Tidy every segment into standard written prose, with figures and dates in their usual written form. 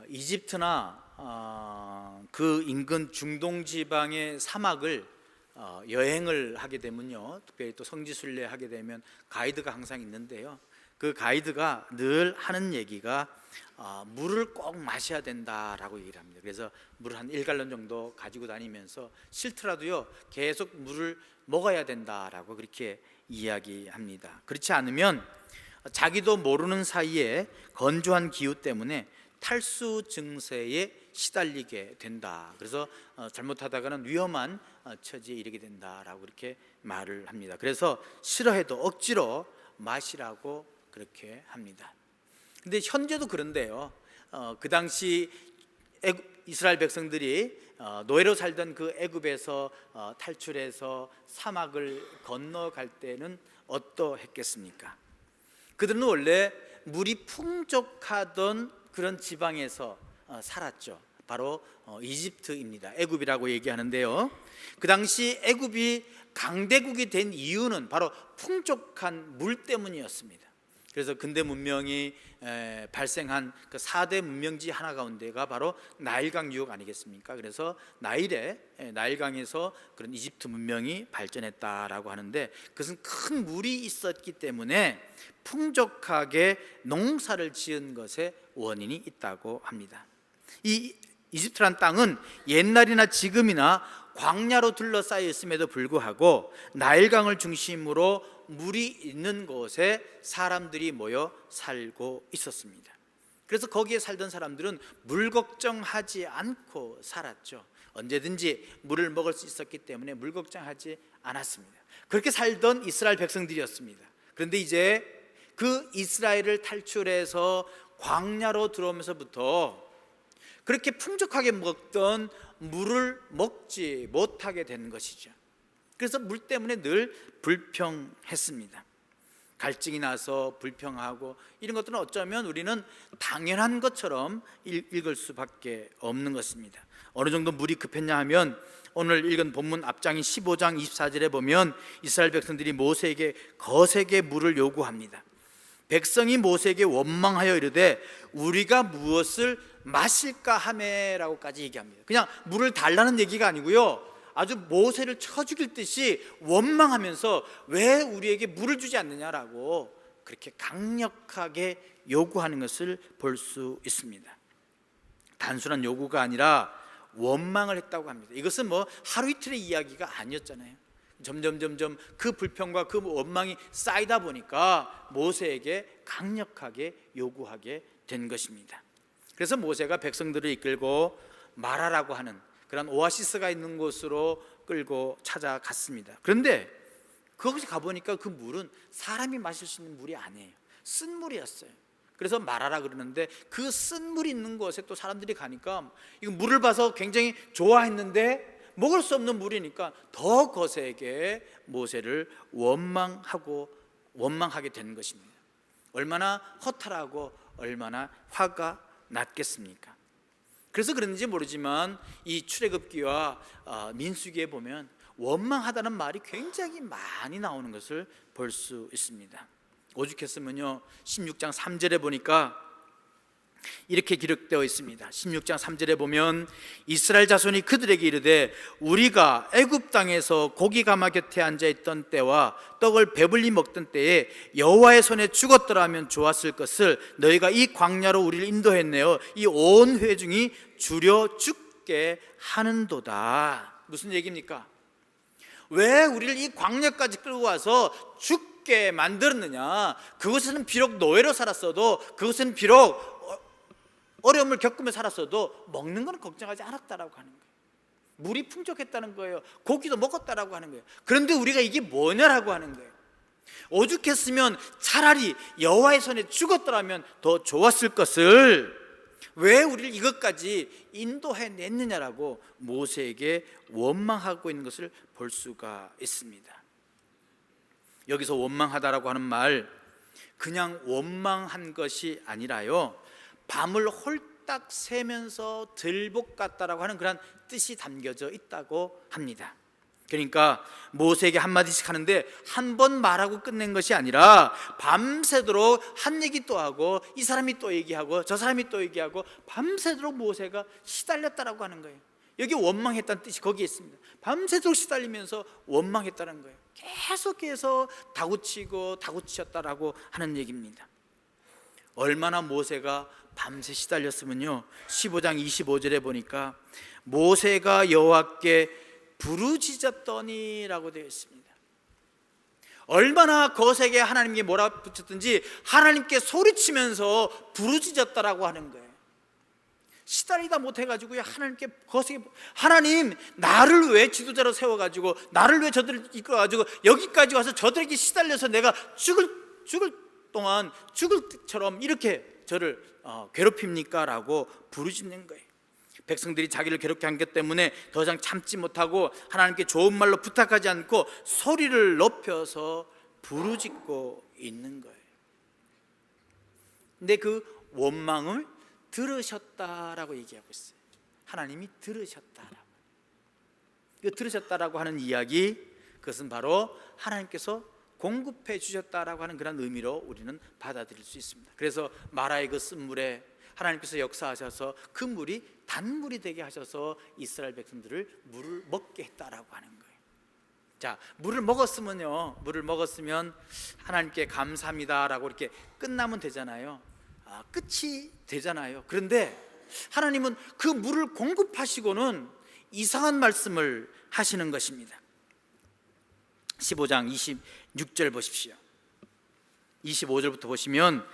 이집트나 그 인근 중동 지방의 사막을 여행을 하게 되면요, 특별히 또 성지순례 하게 되면 가이드가 항상 있는데요, 그 가이드가 늘 하는 얘기가 물을 꼭 마셔야 된다라고 얘기를 합니다. 그래서 물을 한 1갈론 정도 가지고 다니면서 싫더라도요 계속 물을 먹어야 된다라고 그렇게 이야기합니다. 그렇지 않으면 자기도 모르는 사이에 건조한 기후 때문에 탈수 증세에 시달리게 된다. 그래서 잘못하다가는 위험한 처지에 이르게 된다라고 그렇게 말을 합니다. 그래서 싫어해도 억지로 마시라고 그렇게 합니다. 근데 현재도 그런데요, 그 당시 이스라엘 백성들이 노예로 살던 그 애굽에서 탈출해서 사막을 건너갈 때는 어떠했겠습니까? 그들은 원래 물이 풍족하던 그런 지방에서 살았죠. 바로 이집트입니다. 애굽이라고 얘기하는데요, 그 당시 애굽이 강대국이 된 이유는 바로 풍족한 물 때문이었습니다. 그래서 근대 문명이 발생한 그 4대 문명지 하나 가운데가 바로 나일강 유역 아니겠습니까? 그래서 나일강에서 그런 이집트 문명이 발전했다라고 하는데, 그것은 큰 물이 있었기 때문에 풍족하게 농사를 지은 것에 원인이 있다고 합니다. 이 이집트란 땅은 옛날이나 지금이나 광야로 둘러싸여 있음에도 불구하고 나일강을 중심으로 물이 있는 곳에 사람들이 모여 살고 있었습니다. 그래서 거기에 살던 사람들은 물 걱정하지 않고 살았죠. 언제든지 물을 먹을 수 있었기 때문에 물 걱정하지 않았습니다. 그렇게 살던 이스라엘 백성들이었습니다. 그런데 이제 그 이스라엘을 탈출해서 광야로 들어오면서부터 그렇게 풍족하게 먹던 물을 먹지 못하게 된 것이죠. 그래서 물 때문에 늘 불평했습니다. 갈증이 나서 불평하고, 이런 것들은 어쩌면 우리는 당연한 것처럼 읽을 수밖에 없는 것입니다. 어느 정도 물이 급했냐 하면 오늘 읽은 본문 앞장인 15장 24절에 보면 이스라엘 백성들이 모세에게 거세게 물을 요구합니다. 백성이 모세에게 원망하여 이르되 우리가 무엇을 마실까 하매라고까지 얘기합니다. 그냥 물을 달라는 얘기가 아니고요, 아주 모세를 쳐 죽일 듯이 원망하면서 왜 우리에게 물을 주지 않느냐라고 그렇게 강력하게 요구하는 것을 볼 수 있습니다. 단순한 요구가 아니라 원망을 했다고 합니다. 이것은 뭐 하루 이틀의 이야기가 아니었잖아요. 점점 그 불평과 그 원망이 쌓이다 보니까 모세에게 강력하게 요구하게 된 것입니다. 그래서 모세가 백성들을 이끌고 마라라고 하는 그런 오아시스가 있는 곳으로 끌고 찾아갔습니다. 그런데 거기서 가보니까 그 물은 사람이 마실 수 있는 물이 아니에요. 쓴 물이었어요. 그래서 마라라 그러는데, 그 쓴 물이 있는 곳에 또 사람들이 가니까 이거 물을 봐서 굉장히 좋아했는데 먹을 수 없는 물이니까 더 거세게 모세를 원망하게 된 것입니다. 얼마나 허탈하고 얼마나 화가 났겠습니까? 그래서 그런지 모르지만 이 출애굽기와 민수기에 보면 원망하다는 말이 굉장히 많이 나오는 것을 볼 수 있습니다. 오죽했으면요, 16장 3절에 보니까 이렇게 기록되어 있습니다. 16장 3절에 보면 이스라엘 자손이 그들에게 이르되 우리가 애굽 땅에서 고기 가마 곁에 앉아 있던 때와 떡을 배불리 먹던 때에 여호와의 손에 죽었더라면 좋았을 것을 너희가 이 광야로 우리를 인도했네요. 이 온 회중이 주려 죽게 하는도다. 무슨 얘기입니까? 왜 우리를 이 광야까지 끌고 와서 죽게 만들었느냐? 그것은 비록 노예로 살았어도, 그것은 비록 어려움을 겪으며 살았어도 먹는 건 걱정하지 않았다라고 하는 거예요. 물이 풍족했다는 거예요. 고기도 먹었다라고 하는 거예요. 그런데 우리가 이게 뭐냐라고 하는 거예요. 오죽했으면 차라리 여호와의 손에 죽었더라면 더 좋았을 것을 왜 우리를 이것까지 인도해냈느냐라고 모세에게 원망하고 있는 것을 볼 수가 있습니다. 여기서 원망하다라고 하는 말, 그냥 원망한 것이 아니라요, 밤을 홀딱 새면서 들볶았다라고 하는 그런 뜻이 담겨져 있다고 합니다. 그러니까 모세에게 한마디씩 하는데 한 번 말하고 끝낸 것이 아니라 밤새도록 한 얘기 또 하고, 이 사람이 또 얘기하고 저 사람이 또 얘기하고, 밤새도록 모세가 시달렸다라고 하는 거예요. 여기 원망했다는 뜻이 거기에 있습니다. 밤새도록 시달리면서 원망했다는 거예요. 계속해서 다구치셨다라고 하는 얘기입니다. 얼마나 모세가 밤새 시달렸으면요, 15장 25절에 보니까 모세가 여호와께 부르짖었더니라고 되어 있습니다. 얼마나 거세게 하나님께 몰아붙였든지 하나님께 소리치면서 부르짖었다라고 하는 거예요. 시달리다 못해가지고요, 하나님께 거세게, 하나님 나를 왜 지도자로 세워가지고, 나를 왜 저들을 이끌어가지고 여기까지 와서 저들에게 시달려서 내가 죽을 동안 죽을 때처럼 이렇게 저를 괴롭힙니까? 라고 부르짖는 거예요. 백성들이 자기를 괴롭게 한 것 때문에 더 이상 참지 못하고 하나님께 좋은 말로 부탁하지 않고 소리를 높여서 부르짖고 있는 거예요. 근데 그 원망을 들으셨다라고 얘기하고 있어요. 하나님이 들으셨다라고. 그 들으셨다라고 하는 이야기, 그것은 바로 하나님께서 공급해 주셨다라고 하는 그런 의미로 우리는 받아들일 수 있습니다. 그래서 마라의 그 쓴물에 하나님께서 역사하셔서 그 물이 단물이 되게 하셔서 이스라엘 백성들을 물을 먹게 했다라고 하는 거예요. 자, 물을 먹었으면 하나님께 감사합니다라고 이렇게 끝나면 되잖아요. 끝이 되잖아요. 그런데 하나님은 그 물을 공급하시고는 이상한 말씀을 하시는 것입니다. 15장 26절 보십시오. 25절부터 보시면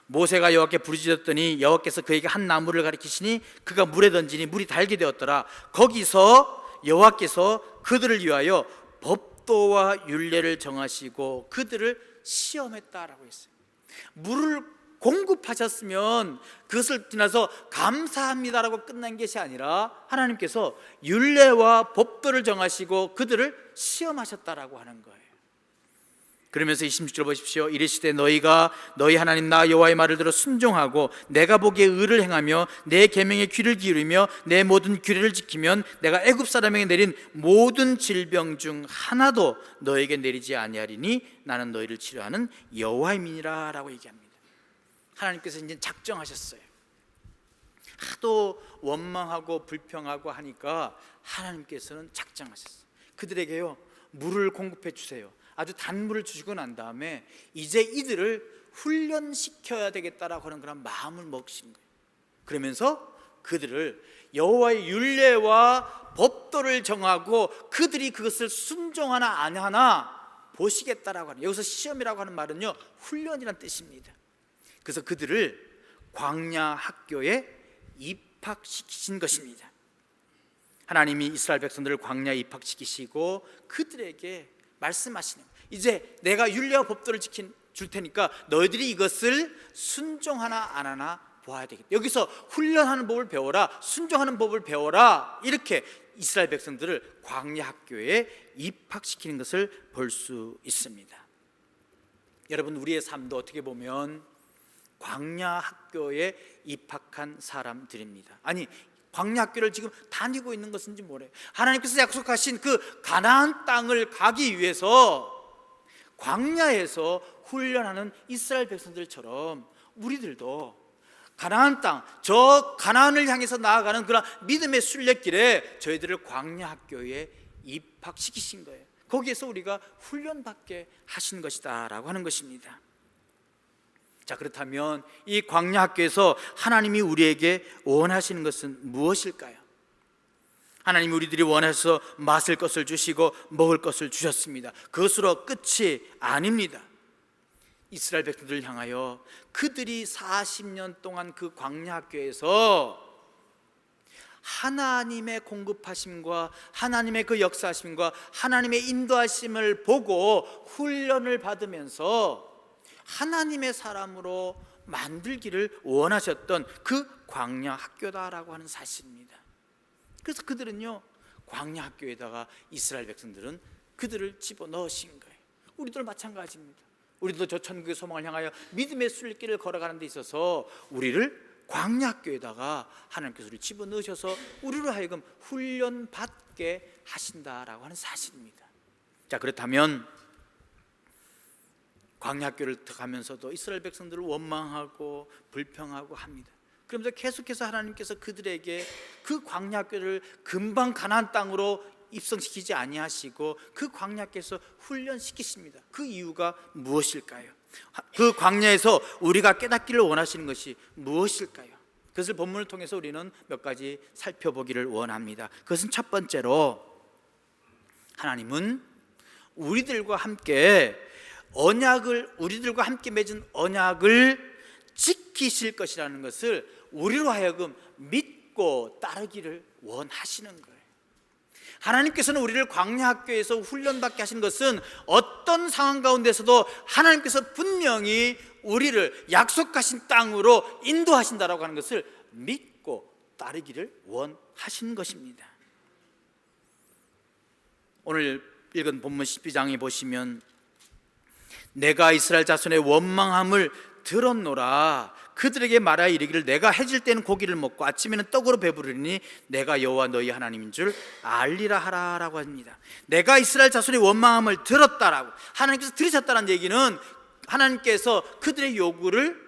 모세가 여호와께 부르짖었더니 여호와께서 그에게 한 나무를 가리키시니 그가 물에 던지니 물이 달게 되었더라. 거기서 여호와께서 그들을 위하여 법도와 율례를 정하시고 그들을 시험했다라고 했어요. 물을 공급하셨으면 그것을 지나서 감사합니다라고 끝난 것이 아니라 하나님께서 율례와 법도를 정하시고 그들을 시험하셨다라고 하는 거예요. 그러면서 26절 보십시오. 이르시되 너희가 너희 하나님 나 여호와의 말을 들어 순종하고 내가 보기에 의를 행하며 내 계명에 귀를 기울이며 내 모든 규례를 지키면 내가 애굽 사람에게 내린 모든 질병 중 하나도 너에게 내리지 아니하리니 나는 너희를 치료하는 여호와임이니라 라고 얘기합니다. 하나님께서 이제 작정하셨어요. 하도 원망하고 불평하고 하니까 하나님께서는 작정하셨어요. 그들에게요, 물을 공급해 주세요. 아주 단물을 주시고 난 다음에 이제 이들을 훈련시켜야 되겠다라고 하는 그런 마음을 먹으신 거예요. 그러면서 그들을 여호와의 율례와 법도를 정하고 그들이 그것을 순종하나 안 하나 보시겠다라고 하는, 여기서 시험이라고 하는 말은요, 훈련이란 뜻입니다. 그래서 그들을 광야 학교에 입학시키신 것입니다. 하나님이 이스라엘 백성들을 광야에 입학시키시고 그들에게 말씀하시는, 이제 내가 율례와 법도를 줄 테니까 너희들이 이것을 순종하나 안 하나 보아야 되겠다. 여기서 훈련하는 법을 배워라, 순종하는 법을 배워라, 이렇게 이스라엘 백성들을 광야 학교에 입학시키는 것을 볼 수 있습니다. 여러분, 우리의 삶도 어떻게 보면 광야 학교에 입학한 사람들입니다. 아니, 광야 학교를 지금 다니고 있는 것인지 모르요. 하나님께서 약속하신 그 가나안 땅을 가기 위해서 광야에서 훈련하는 이스라엘 백성들처럼 우리들도 가나안 땅, 저 가나안을 향해서 나아가는 그런 믿음의 순례길에 저희들을 광야 학교에 입학시키신 거예요. 거기에서 우리가 훈련받게 하신 것이다 라고 하는 것입니다. 자, 그렇다면 이 광야 학교에서 하나님이 우리에게 원하시는 것은 무엇일까요? 하나님이 우리들이 원해서 마실 것을 주시고 먹을 것을 주셨습니다. 그것으로 끝이 아닙니다. 이스라엘 백성들을 향하여 그들이 40년 동안 그 광야 학교에서 하나님의 공급하심과 하나님의 그 역사하심과 하나님의 인도하심을 보고 훈련을 받으면서 하나님의 사람으로 만들기를 원하셨던 그 광야 학교다라고 하는 사실입니다. 그래서 그들은요, 광야 학교에다가 이스라엘 백성들은 그들을 집어넣으신 거예요. 우리들 마찬가지입니다. 우리도 저 천국의 소망을 향하여 믿음의 순례길을 걸어가는 데 있어서 우리를 광야학교에다가 하나님께서 우리를 집어넣으셔서 우리로 하여금 훈련받게 하신다라고 하는 사실입니다. 자, 그렇다면 광야학교를 가면서도 이스라엘 백성들을 원망하고 불평하고 합니다. 그러면서 계속해서 하나님께서 그들에게 그 광야학교를 금방 가나안 땅으로 입성시키지 아니하시고 그 광야학교에서 훈련시키십니다. 그 이유가 무엇일까요? 그 광야에서 우리가 깨닫기를 원하시는 것이 무엇일까요? 그것을 본문을 통해서 우리는 몇 가지 살펴보기를 원합니다. 그것은 첫 번째로, 하나님은 우리들과 함께 맺은 언약을 지키실 것이라는 것을 우리로 하여금 믿고 따르기를 원하시는 거예요. 하나님께서는 우리를 광야학교에서 훈련받게 하신 것은 어떤 상황 가운데서도 하나님께서 분명히 우리를 약속하신 땅으로 인도하신다라고 하는 것을 믿고 따르기를 원하시는 것입니다. 오늘 읽은 본문 12장에 보시면 내가 이스라엘 자손의 원망함을 들었노라. 그들에게 말하여 이르기를 내가 해질 때는 고기를 먹고 아침에는 떡으로 배부르니 내가 여호와 너희 하나님인 줄 알리라 하라라고 합니다. 내가 이스라엘 자손의 원망함을 들었다라고, 하나님께서 들으셨다는 얘기는 하나님께서 그들의 요구를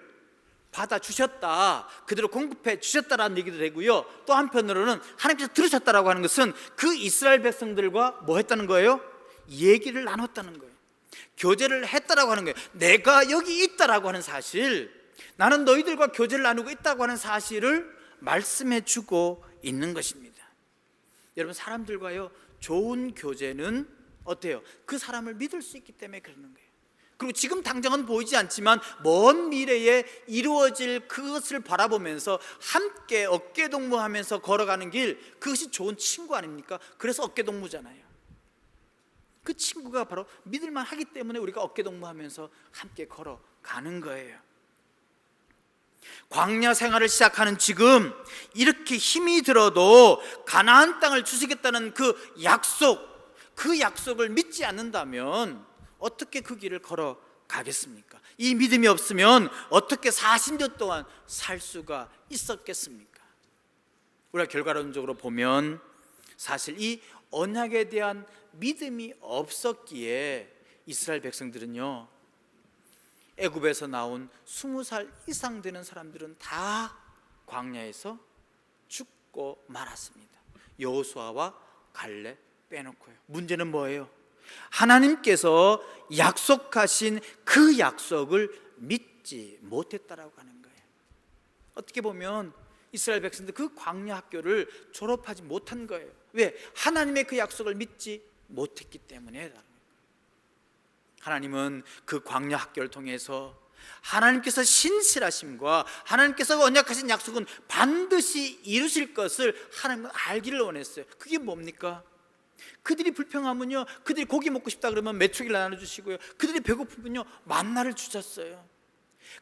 받아주셨다, 그들을 공급해 주셨다라는 얘기도 되고요. 또 한편으로는 하나님께서 들으셨다라고 하는 것은 그 이스라엘 백성들과 뭐 했다는 거예요? 얘기를 나눴다는 거예요. 교제를 했다라고 하는 거예요. 내가 여기 있다라고 하는 사실, 나는 너희들과 교제를 나누고 있다고 하는 사실을 말씀해 주고 있는 것입니다. 여러분, 사람들과요 좋은 교제는 어때요? 그 사람을 믿을 수 있기 때문에 그러는 거예요. 그리고 지금 당장은 보이지 않지만 먼 미래에 이루어질 그것을 바라보면서 함께 어깨동무하면서 걸어가는 길, 그것이 좋은 친구 아닙니까? 그래서 어깨동무잖아요. 그 친구가 바로 믿을만 하기 때문에 우리가 어깨동무하면서 함께 걸어가는 거예요. 광야 생활을 시작하는 지금 이렇게 힘이 들어도 가나안 땅을 주시겠다는 그 약속을 믿지 않는다면 어떻게 그 길을 걸어가겠습니까? 이 믿음이 없으면 어떻게 40년 동안 살 수가 있었겠습니까? 우리가 결과론적으로 보면 사실 이 언약에 대한 믿음이 없었기에 이스라엘 백성들은요, 애굽에서 나온 20살 이상 되는 사람들은 다 광야에서 죽고 말았습니다. 여호수아와 갈렙 빼놓고요. 문제는 뭐예요? 하나님께서 약속하신 그 약속을 믿지 못했다라고 하는 거예요. 어떻게 보면 이스라엘 백성들 그 광야 학교를 졸업하지 못한 거예요. 왜? 하나님의 그 약속을 믿지 못했기 때문에. 하나님은 그 광야 학교를 통해서 하나님께서 신실하심과 하나님께서 언약하신 약속은 반드시 이루실 것을 하나님은 알기를 원했어요. 그게 뭡니까? 그들이 불평하면요, 그들이 고기 먹고 싶다 그러면 메추기를 나눠주시고요, 그들이 배고프면요 만나를 주셨어요.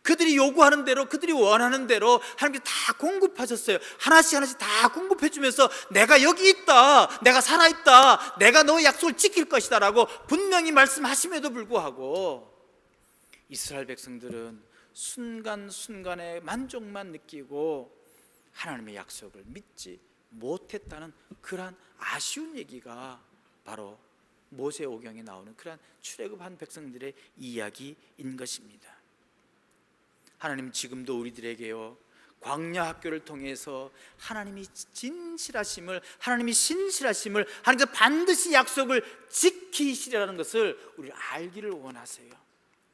그들이 요구하는 대로, 그들이 원하는 대로 하나님께서 다 공급하셨어요. 하나씩 다 공급해 주면서 내가 여기 있다, 내가 살아있다, 내가 너의 약속을 지킬 것이다 라고 분명히 말씀하심에도 불구하고 이스라엘 백성들은 순간순간의 만족만 느끼고 하나님의 약속을 믿지 못했다는 그러한 아쉬운 얘기가 바로 모세오경에 나오는 그러한 출애굽한 백성들의 이야기인 것입니다. 하나님 지금도 우리들에게요, 광야 학교를 통해서 하나님이 진실하심을, 하나님이 신실하심을, 하나님께서 반드시 약속을 지키시리라는 것을 우리 알기를 원하세요.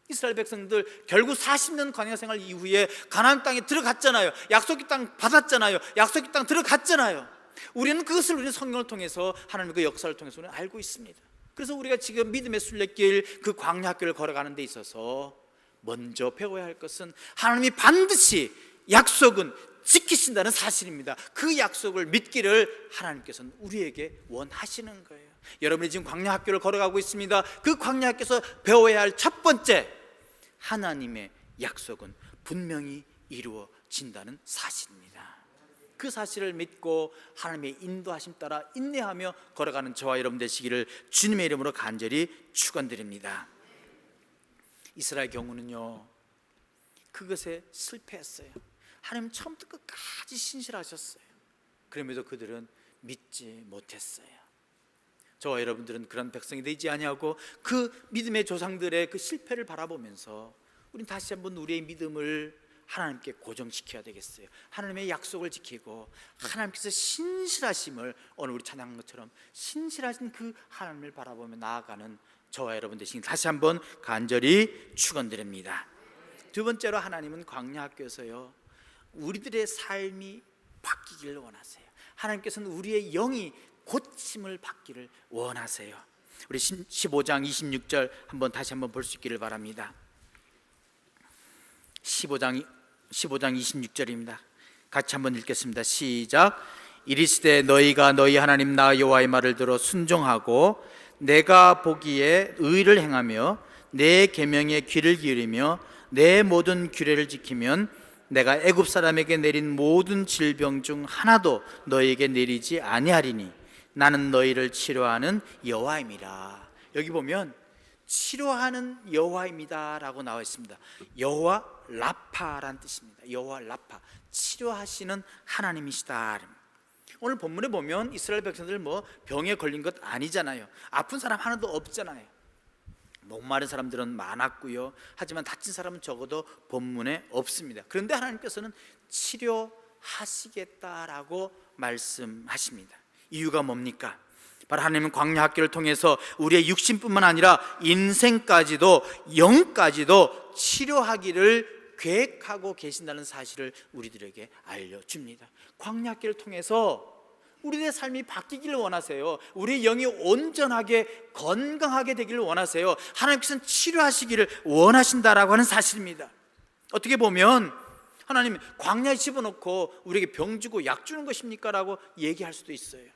이스라엘 백성들 결국 40년 광야 생활 이후에 가나안 땅에 들어갔잖아요. 약속의 땅 받았잖아요. 약속의 땅 들어갔잖아요. 우리는 그것을 우리는 성경을 통해서 하나님의 그 역사를 통해서 우리는 알고 있습니다. 그래서 우리가 지금 믿음의 순례길, 그 광야 학교를 걸어가는 데 있어서 먼저 배워야 할 것은 하나님이 반드시 약속은 지키신다는 사실입니다. 그 약속을 믿기를 하나님께서는 우리에게 원하시는 거예요. 여러분이 지금 광야 학교를 걸어가고 있습니다. 그 광야 학교에서 배워야 할 첫 번째, 하나님의 약속은 분명히 이루어진다는 사실입니다. 그 사실을 믿고 하나님의 인도하심 따라 인내하며 걸어가는 저와 여러분 되시기를 주님의 이름으로 간절히 축원드립니다. 이스라엘 경우는요, 그것에 실패했어요. 하나님 처음부터 끝까지 신실하셨어요. 그럼에도 그들은 믿지 못했어요. 저와 여러분들은 그런 백성이 되지 아니하고 그 믿음의 조상들의 그 실패를 바라보면서 우리는 다시 한번 우리의 믿음을 하나님께 고정시켜야 되겠어요. 하나님의 약속을 지키고 하나님께서 신실하심을, 오늘 우리 찬양한 것처럼 신실하신 그 하나님을 바라보며 나아가는 저와 여러분 되시길 다시 한번 간절히 축원드립니다. 두 번째로, 하나님은 광야 학교에서요 우리들의 삶이 바뀌기를 원하세요. 하나님께서는 우리의 영이 고침을 받기를 원하세요. 우리 15장 26절 다시 한번 볼 수 있기를 바랍니다. 15장 26절입니다. 같이 한번 읽겠습니다. 시작. 이르시되 너희가 너희 하나님 나 여호와의 말을 들어 순종하고 내가 보기에 의를 행하며 내 계명에 귀를 기울이며 내 모든 규례를 지키면 내가 애굽 사람에게 내린 모든 질병 중 하나도 너희에게 내리지 아니하리니 나는 너희를 치료하는 여호와임이라. 여기 보면 치료하는 여호와입니다 라고 나와 있습니다. 여호와 라파라는 뜻입니다. 여호와 라파, 치료하시는 하나님이시다. 오늘 본문에 보면 이스라엘 백성들 병에 걸린 것 아니잖아요. 아픈 사람 하나도 없잖아요. 목마른 사람들은 많았고요. 하지만 다친 사람은 적어도 본문에 없습니다. 그런데 하나님께서는 치료하시겠다라고 말씀하십니다. 이유가 뭡니까? 바로 하나님은 광야 학교를 통해서 우리의 육신뿐만 아니라 인생까지도, 영까지도 치료하기를 계획하고 계신다는 사실을 우리들에게 알려줍니다. 광야 학교를 통해서 우리의 삶이 바뀌기를 원하세요. 우리의 영이 온전하게 건강하게 되기를 원하세요. 하나님께서는 치료하시기를 원하신다라고 하는 사실입니다. 어떻게 보면 하나님 광야에 집어넣고 우리에게 병 주고 약 주는 것입니까? 라고 얘기할 수도 있어요.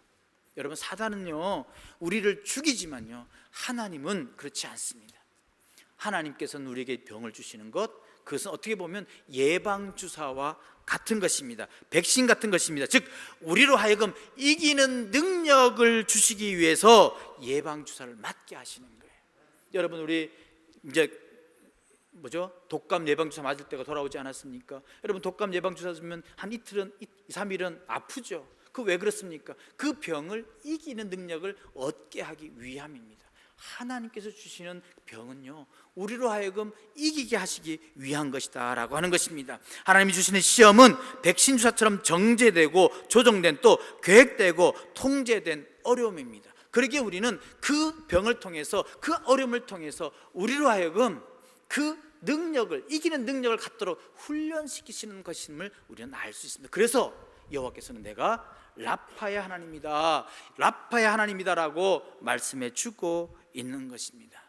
여러분, 사단은요 우리를 죽이지만요 하나님은 그렇지 않습니다. 하나님께서는 우리에게 병을 주시는 것, 그것은 어떻게 보면 예방주사와 같은 것입니다. 백신 같은 것입니다. 즉 우리로 하여금 이기는 능력을 주시기 위해서 예방주사를 맞게 하시는 거예요. 여러분, 우리 이제 독감 예방주사 맞을 때가 돌아오지 않았습니까? 여러분, 독감 예방주사 맞으면 한 이틀은 2, 3일은 아프죠. 그 왜 그렇습니까? 그 병을 이기는 능력을 얻게 하기 위함입니다. 하나님께서 주시는 병은요 우리로 하여금 이기게 하시기 위한 것이다 라고 하는 것입니다. 하나님이 주시는 시험은 백신 주사처럼 정제되고 조정된, 또 계획되고 통제된 어려움입니다. 그러기에 우리는 그 병을 통해서, 그 어려움을 통해서 우리로 하여금 그 능력을, 이기는 능력을 갖도록 훈련시키시는 것임을 우리는 알 수 있습니다. 그래서 여호와께서는 내가 라파의 하나님이다, 라파의 하나님이다라고 말씀해 주고 있는 것입니다.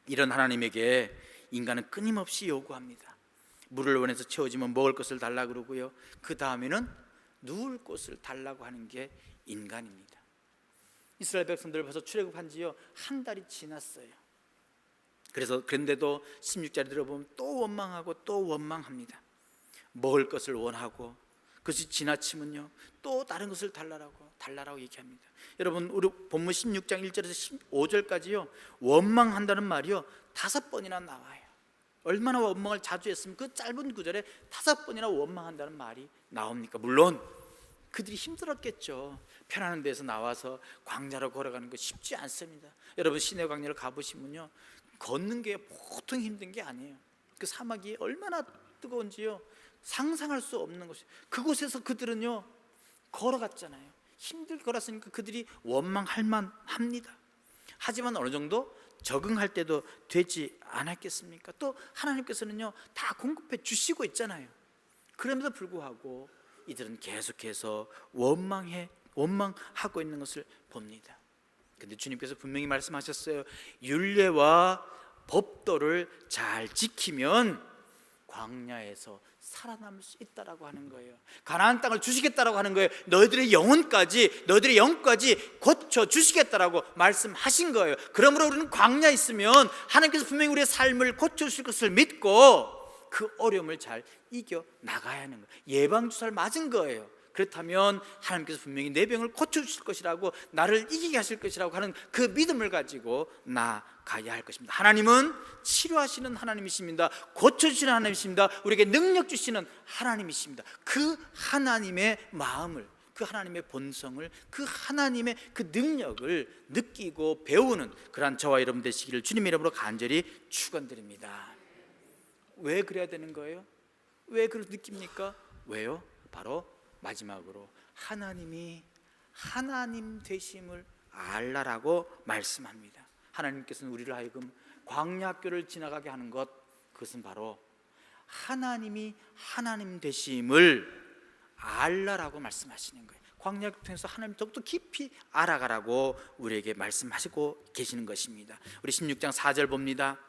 이런 하나님에게 인간은 끊임없이 요구합니다. 물을 원해서 채워지면 먹을 것을 달라고 그러고요, 그 다음에는 누울 곳을 달라고 하는 게 인간입니다. 이스라엘 백성들 벌써 출애굽한 지요 한 달이 지났어요. 그런데도 16절에 들어보면 또 원망하고 또 원망합니다. 먹을 것을 원하고 그것이 지나치면요 또 다른 것을 달라라고 얘기합니다. 여러분, 우리 본문 16장 1절에서 15절까지요 원망한다는 말이요 5번이나 나와요. 얼마나 원망을 자주 했으면 그 짧은 구절에 5번이나 원망한다는 말이 나옵니까? 물론 그들이 힘들었겠죠. 편안한 데서 나와서 광야로 걸어가는 거 쉽지 않습니다. 여러분, 시내 광야를 가보시면요 걷는 게 보통 힘든 게 아니에요. 그 사막이 얼마나 뜨거운지요 상상할 수 없는 것이에요. 그곳에서 그들은요 걸어갔잖아요. 힘들게 걸었으니까 그들이 원망할 만합니다. 하지만 어느 정도 적응할 때도 되지 않았겠습니까? 또 하나님께서는요 다 공급해 주시고 있잖아요. 그럼에도 불구하고 이들은 계속해서 원망하고 있는 것을 봅니다. 근데 주님께서 분명히 말씀하셨어요. 율례와 법도를 잘 지키면 광야에서 살아남을 수 있다라고 하는 거예요. 가나안 땅을 주시겠다라고 하는 거예요. 너희들의 영혼까지, 너희들의 영까지 고쳐 주시겠다라고 말씀하신 거예요. 그러므로 우리는 광야에 있으면 하나님께서 분명히 우리의 삶을 고쳐 주실 것을 믿고 그 어려움을 잘 이겨 나가야 하는 거예요. 예방주사를 맞은 거예요. 그렇다면 하나님께서 분명히 내 병을 고쳐 주실 것이라고, 나를 이기게 하실 것이라고 하는 그 믿음을 가지고 나아가야 가야 할 것입니다. 하나님은 치료하시는 하나님이십니다. 고쳐주시는 하나님이십니다. 우리에게 능력 주시는 하나님이십니다. 그 하나님의 마음을, 그 하나님의 본성을, 그 하나님의 그 능력을 느끼고 배우는 그러한 저와 여러분 되시기를 주님의 이름으로 간절히 축원드립니다. 왜 그래야 되는 거예요? 왜 그렇게 느낍니까? 왜요? 바로 마지막으로 하나님이 하나님 되심을 알라라고 말씀합니다. 하나님께서는 우리를 하여금 광야학교를 지나가게 하는 것, 그것은 바로 하나님이 하나님 되심을 알라라고 말씀하시는 거예요. 광야학교 통해서 하나님 더욱더 깊이 알아가라고 우리에게 말씀하시고 계시는 것입니다. 우리 16장 4절 봅니다.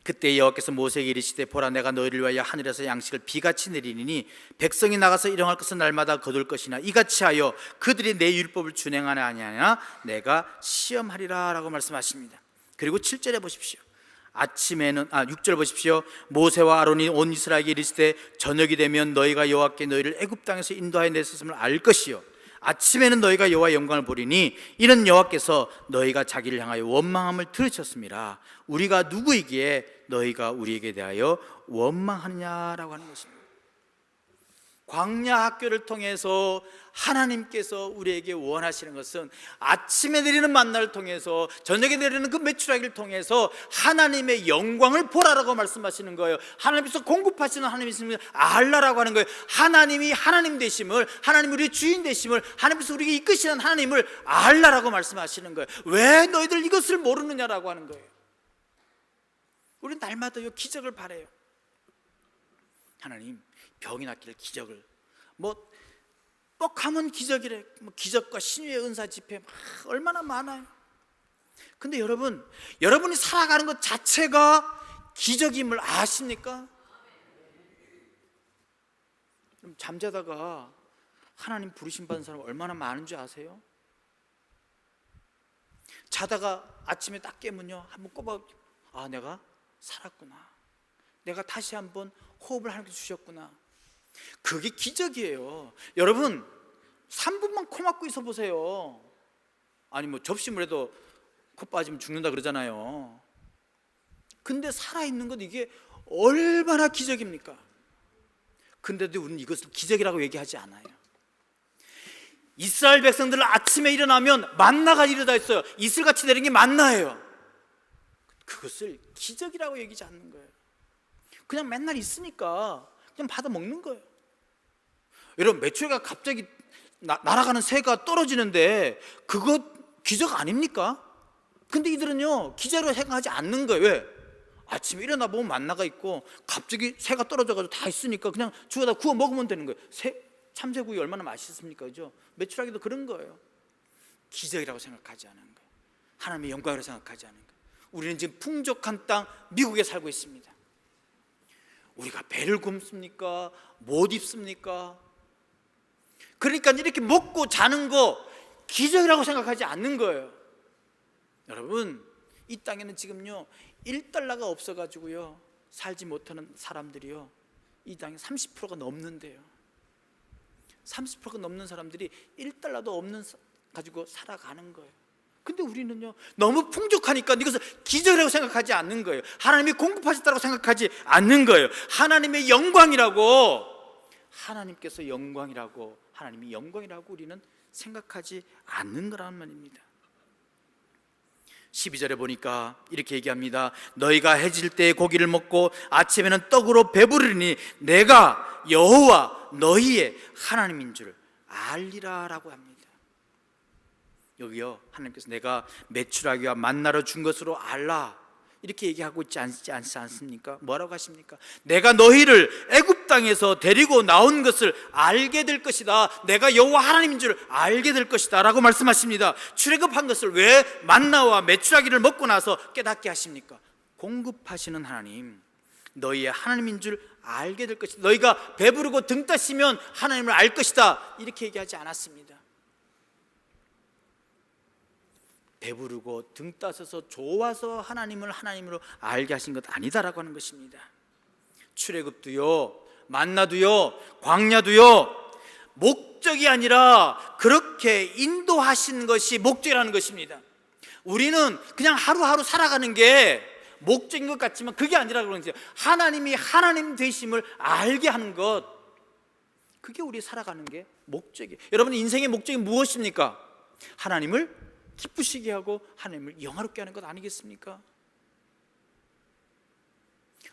그때 여호와께서 모세에게 이르시되 보라 내가 너희를 위하여 하늘에서 양식을 비같이 내리니 백성이 나가서 일용할 것은 날마다 거둘 것이나 이같이 하여 그들이 내 율법을 준행하냐 아니하냐 내가 시험하리라 라고 말씀하십니다. 그리고 7절에 보십시오. 아침에는 6절 보십시오. 모세와 아론이 온 이스라엘에게 이르시되 저녁이 되면 너희가 여호와께 너희를 애굽 땅에서 인도하여 내셨음을 알 것이요 아침에는 너희가 여호와의 영광을 보리니 이는 여호와께서 너희가 자기를 향하여 원망함을 들으셨음이라. 우리가 누구이기에 너희가 우리에게 대하여 원망하느냐라고 하는 것입니다. 광야 학교를 통해서 하나님께서 우리에게 원하시는 것은 아침에 내리는 만나를 통해서 저녁에 내리는 그 메추라기를 통해서 하나님의 영광을 보라라고 말씀하시는 거예요. 하나님께서 공급하시는 하나님이심을 알라라고 하는 거예요. 하나님이 하나님 되심을, 하나님 우리의 주인 되심을, 하나님께서 우리에게 이끄시는 하나님을 알라라고 말씀하시는 거예요. 왜 너희들 이것을 모르느냐라고 하는 거예요. 우리는 날마다 이 기적을 바라요. 하나님 병이 낫기를 기적을, 뻑하면 기적이래. 기적과 신유의 은사 집회 얼마나 많아요. 근데 여러분이 살아가는 것 자체가 기적임을 아십니까? 잠자다가 하나님 부르심 받은 사람 얼마나 많은 줄 아세요? 자다가 아침에 딱 깨면요 한번 꼽아, 내가 살았구나, 내가 다시 한번 호흡을 하나님께 주셨구나. 그게 기적이에요. 여러분 3분만 코 막고 있어 보세요. 아니 접시물에도 코 빠지면 죽는다 그러잖아요. 근데 살아있는 것, 이게 얼마나 기적입니까? 근데도 우리는 이것을 기적이라고 얘기하지 않아요. 이스라엘 백성들은 아침에 일어나면 만나가 이르다 있어요. 이슬같이 내린 게 만나예요. 그것을 기적이라고 얘기하지 않는 거예요. 그냥 맨날 있으니까 그냥 받아 먹는 거예요. 여러분 메추리가 갑자기 날아가는 새가 떨어지는데 그거 기적 아닙니까? 근데 이들은요 기적으로 생각하지 않는 거예요. 왜? 아침에 일어나 보면 만나가 있고 갑자기 새가 떨어져가지고 다 있으니까 그냥 주워다 구워 먹으면 되는 거예요. 참새구이 얼마나 맛있습니까? 그죠? 메추라기도 그런 거예요. 기적이라고 생각하지 않은 거예요. 하나님의 영광이라고 생각하지 않은 거예요. 우리는 지금 풍족한 땅 미국에 살고 있습니다. 우리가 배를 굶습니까? 못 입습니까? 그러니까 이렇게 먹고 자는 거 기적이라고 생각하지 않는 거예요. 여러분 이 땅에는 지금요 $1가 없어가지고요 살지 못하는 사람들이요 이 땅에 30%가 넘는데요. 30%가 넘는 사람들이 $1도 없는 가지고 살아가는 거예요. 근데 우리는요 너무 풍족하니까 이것을 기적이라고 생각하지 않는 거예요. 하나님이 공급하셨다고 생각하지 않는 거예요. 하나님의 영광이라고, 하나님께서 영광이라고, 하나님이 영광이라고 우리는 생각하지 않는 거라는 말입니다. 12절에 보니까 이렇게 얘기합니다. 너희가 해질 때에 고기를 먹고 아침에는 떡으로 배부르니 내가 여호와 너희의 하나님인 줄 알리라 라고 합니다. 여기요 하나님께서 내가 메추라기와 만나로 준 것으로 알라 이렇게 얘기하고 있지 않습니까? 뭐라고 하십니까? 내가 너희를 애굽 땅에서 데리고 나온 것을 알게 될 것이다. 내가 여호와 하나님인 줄 알게 될 것이다 라고 말씀하십니다. 출애굽한 것을 왜 만나와 메추라기를 먹고 나서 깨닫게 하십니까? 공급하시는 하나님, 너희의 하나님인 줄 알게 될 것이다. 너희가 배부르고 등 따시면 하나님을 알 것이다 이렇게 얘기하지 않았습니다. 배부르고 등 따셔서 좋아서 하나님을 하나님으로 알게 하신 것 아니다라고 하는 것입니다. 출애굽도요 만나도요 광야도요 목적이 아니라 그렇게 인도하신 것이 목적이라는 것입니다. 우리는 그냥 하루하루 살아가는 게 목적인 것 같지만 그게 아니라 그러는데, 하나님이 하나님 되심을 알게 하는 것, 그게 우리 살아가는 게 목적이에요. 여러분, 인생의 목적이 무엇입니까? 하나님을 기쁘시게 하고 하나님을 영화롭게 하는 것 아니겠습니까?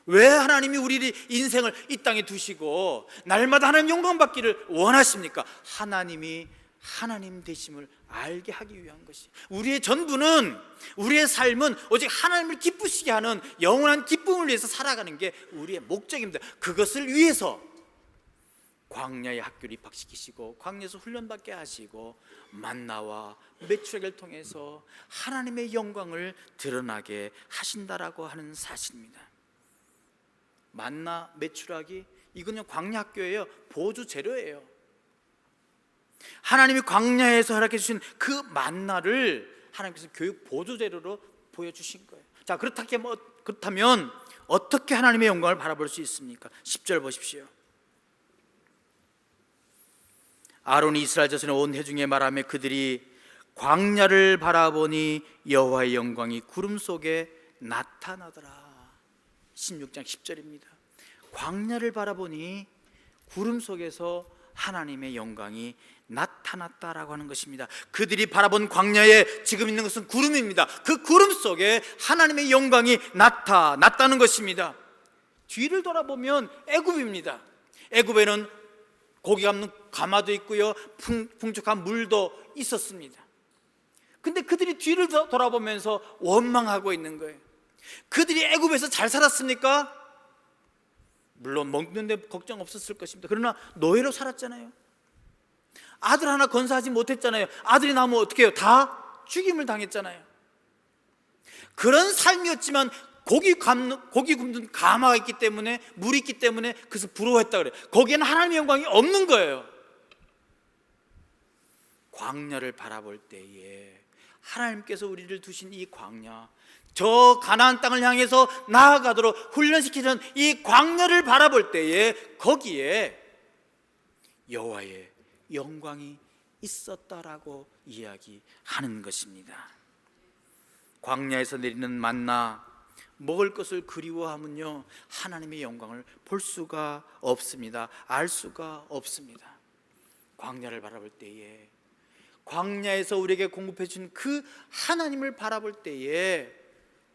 왜 하나님이 우리 인생을 이 땅에 두시고 날마다 하나님 영광 받기를 원하십니까? 하나님이 하나님 되심을 알게 하기 위한 것이, 우리의 전부는, 우리의 삶은 오직 하나님을 기쁘시게 하는 영원한 기쁨을 위해서 살아가는 게 우리의 목적입니다. 그것을 위해서 광야의 학교를 입학시키시고 광야에서 훈련받게 하시고 만나와 메추라기를 통해서 하나님의 영광을 드러나게 하신다라고 하는 사실입니다. 만나, 메추라기, 이거는 광야 학교예요. 보조 재료예요. 하나님이 광야에서 허락해 주신 그 만나를 하나님께서 교육 보조 재료로 보여주신 거예요. 자, 그렇다면 어떻게 하나님의 영광을 바라볼 수 있습니까? 10절 보십시오. 아론이 이스라엘 자손의 온 회중에 말하며 그들이 광야를 바라보니 여호와의 영광이 구름 속에 나타나더라. 16장 10절입니다. 광야를 바라보니 구름 속에서 하나님의 영광이 나타났다라고 하는 것입니다. 그들이 바라본 광야에 지금 있는 것은 구름입니다. 그 구름 속에 하나님의 영광이 나타났다는 것입니다. 뒤를 돌아보면 애굽입니다. 애굽에는 고기 잡는 가마도 있고요, 풍족한 물도 있었습니다. 근데 그들이 뒤를 돌아보면서 원망하고 있는 거예요. 그들이 애굽에서 잘 살았습니까? 물론 먹는데 걱정 없었을 것입니다. 그러나 노예로 살았잖아요. 아들 하나 건사하지 못했잖아요. 아들이 나오면 어떻게 해요? 다 죽임을 당했잖아요. 그런 삶이었지만 고기 굽는 가마가 있기 때문에, 물이 있기 때문에 그래서 부러워했다 그래요. 거기에는 하나님의 영광이 없는 거예요. 광야를 바라볼 때에 하나님께서 우리를 두신 이 광야, 저 가나안 땅을 향해서 나아가도록 훈련시키는 이 광야를 바라볼 때에 거기에 여호와의 영광이 있었다라고 이야기하는 것입니다. 광야에서 내리는 만나, 먹을 것을 그리워하면요 하나님의 영광을 볼 수가 없습니다. 알 수가 없습니다. 광야를 바라볼 때에, 광야에서 우리에게 공급해 준 그 하나님을 바라볼 때에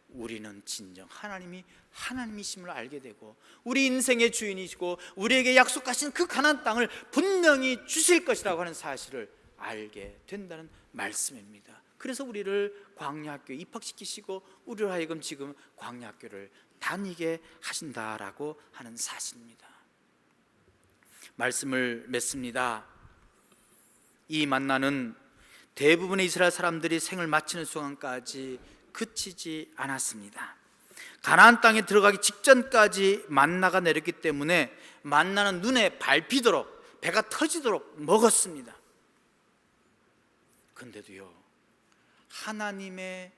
우리는 진정 하나님이 하나님이심을 알게 되고, 우리 인생의 주인이시고 우리에게 약속하신 그 가나안 땅을 분명히 주실 것이라고 하는 사실을 알게 된다는 말씀입니다. 그래서 우리를 광야학교에 입학시키시고 우리로 하여금 지금 광야학교를 다니게 하신다라고 하는 사실입니다. 말씀을 맺습니다. 이 만나는 대부분의 이스라엘 사람들이 생을 마치는 순간까지 그치지 않았습니다. 가나안 땅에 들어가기 직전까지 만나가 내렸기 때문에 만나는 눈에 밟히도록, 배가 터지도록 먹었습니다. 근데도요 하나님의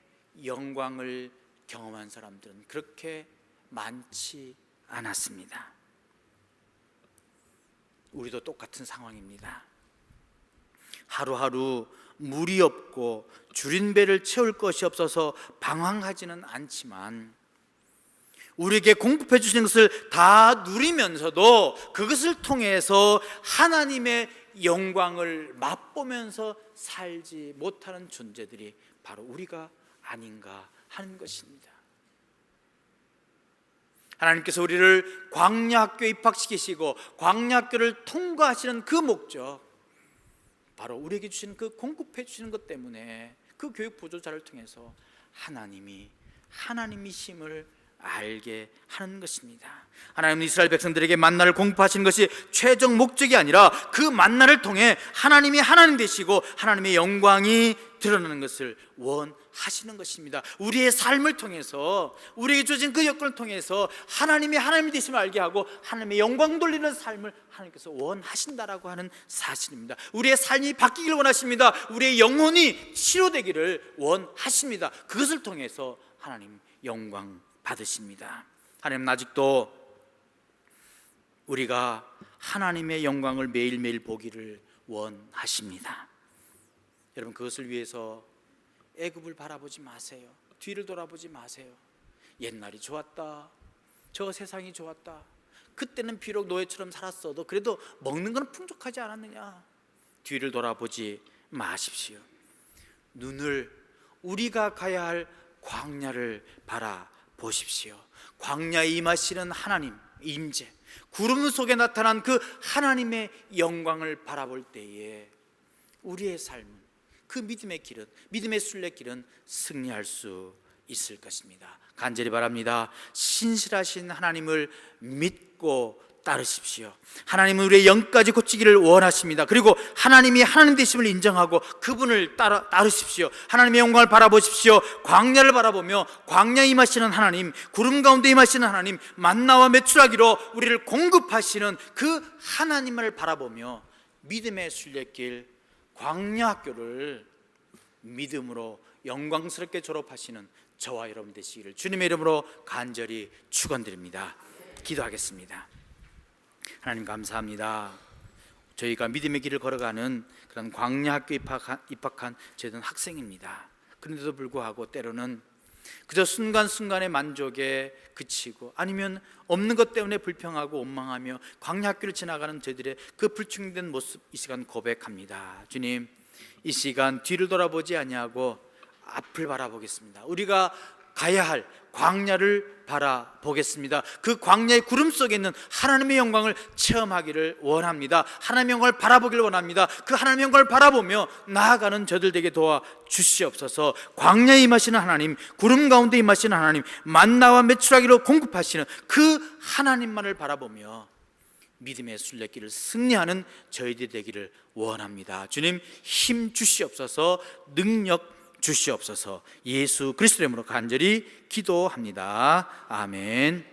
영광을 경험한 사람들은 그렇게 많지 않았습니다. 우리도 똑같은 상황입니다. 하루하루 물이 없고 줄인 배를 채울 것이 없어서 방황하지는 않지만, 우리에게 공급해 주신 것을 다 누리면서도 그것을 통해서 하나님의 영광을 맛보면서 살지 못하는 존재들이 바로 우리가 아닌가 하는 것입니다. 하나님께서 우리를 광야학교에 입학시키시고 광야학교를 통과하시는 그 목적, 바로 우리에게 주신 그 공급해 주시는 것 때문에, 그 교육 보조자를 통해서 하나님이 하나님이심을 알게 하는 것입니다. 하나님은 이스라엘 백성들에게 만나를 공급하시는 것이 최종 목적이 아니라 그 만나를 통해 하나님이 하나님 되시고 하나님의 영광이 드러나는 것을 원하시는 것입니다. 우리의 삶을 통해서, 우리에게 주어진 그 여건을 통해서 하나님이 하나님 되심을 알게 하고 하나님의 영광 돌리는 삶을 하나님께서 원하신다라고 하는 사실입니다. 우리의 삶이 바뀌기를 원하십니다. 우리의 영혼이 치료되기를 원하십니다. 그것을 통해서 하나님 영광 받으십니다. 하나님은 아직도 우리가 하나님의 영광을 매일매일 보기를 원하십니다. 여러분, 그것을 위해서 애굽을 바라보지 마세요. 뒤를 돌아보지 마세요. 옛날이 좋았다, 저 세상이 좋았다, 그때는 비록 노예처럼 살았어도 그래도 먹는 건 풍족하지 않았느냐. 뒤를 돌아보지 마십시오. 눈을 우리가 가야 할 광야를 바라보십시오. 광야에 임하시는 하나님 임재, 구름 속에 나타난 그 하나님의 영광을 바라볼 때에 우리의 삶은, 그 믿음의 길은, 믿음의 순례길은 승리할 수 있을 것입니다. 간절히 바랍니다. 신실하신 하나님을 믿고 따르십시오. 하나님은 우리의 영까지 고치기를 원하십니다. 그리고 하나님이 하나님 되심을 인정하고 그분을 따르십시오. 하나님의 영광을 바라보십시오. 광야를 바라보며 광야에 임하시는 하나님, 구름 가운데 임하시는 하나님, 만나와 메추라기로 우리를 공급하시는 그 하나님을 바라보며 믿음의 순례길, 광야 학교를 믿음으로 영광스럽게 졸업하시는 저와 여러분 되시기를 주님의 이름으로 간절히 축원드립니다. 기도하겠습니다. 하나님 감사합니다. 저희가 믿음의 길을 걸어가는 그런 광야 학교 입학한 저희는 학생입니다. 그런데도 불구하고 때로는 그저 순간순간의 만족에 그치고 아니면 없는 것 때문에 불평하고 원망하며 광야 학교를 지나가는 저희들의 그 불충된 모습 이 시간 고백합니다. 주님, 이 시간 뒤를 돌아보지 아니하고 앞을 바라보겠습니다. 우리가 가야 할 광야를 바라보겠습니다. 그 광야의 구름 속에 있는 하나님의 영광을 체험하기를 원합니다. 하나님의 영광을 바라보기를 원합니다. 그 하나님의 영광을 바라보며 나아가는 저들 되게 도와주시옵소서. 광야에 임하시는 하나님, 구름 가운데 임하시는 하나님, 만나와 메추라기로 공급하시는 그 하나님만을 바라보며 믿음의 순례길을 승리하는 저희들이 되기를 원합니다. 주님, 힘 주시옵소서. 능력 주시옵소서. 예수 그리스도의 이름으로 간절히 기도합니다. 아멘.